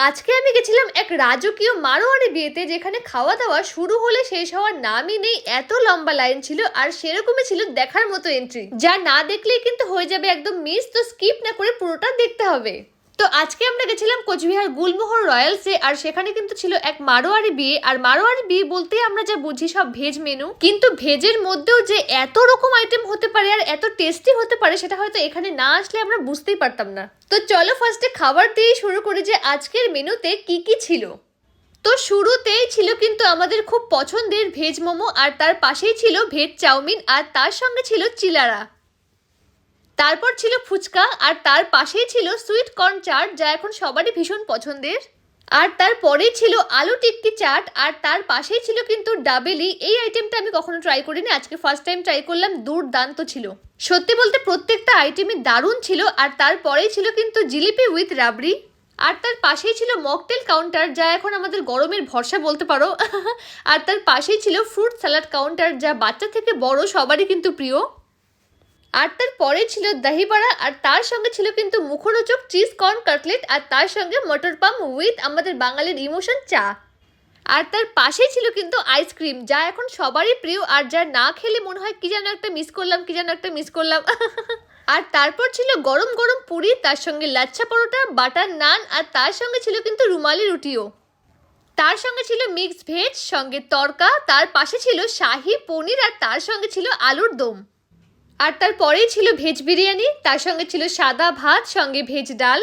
আজকে আমি গেছিলাম এক রাজকীয় মারোয়ারি বিয়েতে, যেখানে খাওয়া দাওয়া শুরু হলে শেষ হওয়ার নামই নেই। এত লম্বা লাইন ছিল আর সেরকমই ছিল দেখার মতো এন্ট্রি, যা না দেখলেই কিন্তু হয়ে যাবে একদম মিস। তো স্কিপ না করে পুরোটা দেখতে হবে। তো আজকে আমরা গেছিলাম কোচবিহার গুলমোহর রয়্যালসে, আর সেখানে কিন্তু ছিল এক মারোয়ারি বিয়ে। আর মারোয়ারি বিয়ে বলতে আমরা যা বুঝি সব ভেজ মেনু, কিন্তু ভেজের মধ্যেও যে এত রকম আইটেম হতে পারে আর এত টেস্টি হতে পারে সেটা হয়তো এখানে না আসলে আমরা বুঝতেই পারতাম না। তো চলো ফার্স্টে খাবার দিয়ে শুরু করি যে আজকের মেনুতে কি কি ছিল। তো শুরুতেই ছিল কিন্তু আমাদের খুব পছন্দের ভেজ মোমো, আর তার পাশেই ছিল ভেজ চাউমিন, আর তার সঙ্গে ছিল চিলারা। তারপর ছিল ফুচকা, আর তার পাশেই ছিল সুইট কর্ন চাট, যা এখন সবারই ভীষণ পছন্দের। আর তারপরেই ছিল আলু টিক্কি চাট, আর তার পাশেই ছিল কিন্তু ডাবেলি। এই আইটেমটা আমি কখনো ট্রাই করিনি, আজকে ফার্স্ট টাইম ট্রাই করলাম। দুর্দান্ত ছিল, সত্যি বলতে প্রত্যেকটা আইটেমই দারুণ ছিল। আর তারপরেই ছিল কিন্তু জিলিপি উইথ রাবড়ি, আর তার পাশেই ছিল মকটেল কাউন্টার, যা এখন আমাদের গরমের ভরসা বলতে পারো। আর তার পাশেই ছিল ফ্রুট স্যালাড কাউন্টার, যা বাচ্চা থেকে বড় সবারই কিন্তু প্রিয়। আর তারপরে ছিল দহি বড়া, আর তার সঙ্গে ছিল কিন্তু মুখরোচক চিজ কর্ন কাটলেট, আর তার সঙ্গে মটর পাম উইথ আমাদের বাঙালির ইমোশন চা। আর তার পাশেই ছিল কিন্তু আইসক্রিম, যা এখন সবারই প্রিয়, আর যা না খেলে মনে হয় কি যেন একটা মিস করলাম, কি যেন একটা মিস করলাম। আর তারপর ছিল গরম গরম পুরি, তার সঙ্গে লাচ্ছা পরোটা, বাটার নান, আর তার সঙ্গে ছিল কিন্তু রুমালি রুটিও। তার সঙ্গে ছিল মিক্সড ভেজ, সঙ্গে তড়কা, তার পাশে ছিল শাহি পনির, আর তার সঙ্গে ছিল আলুর দম। আর তারপরেই ছিল ভেজ বিরিয়ানি, তার সঙ্গে ছিল সাদা ভাত, সঙ্গে ভেজ ডাল,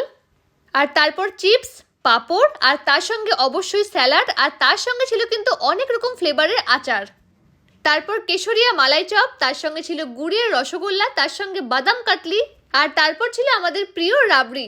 আর তারপর চিপস, পাঁপড়, আর তার সঙ্গে অবশ্যই স্যালাড, আর তার সঙ্গে ছিল কিন্তু অনেক রকম ফ্লেভারের আচার। তারপর কেশরিয়া মালাই চপ, তার সঙ্গে ছিল গুড়ের রসগোল্লা, তার সঙ্গে বাদাম কাটলি, আর তারপর ছিল আমাদের প্রিয় রাবড়ি।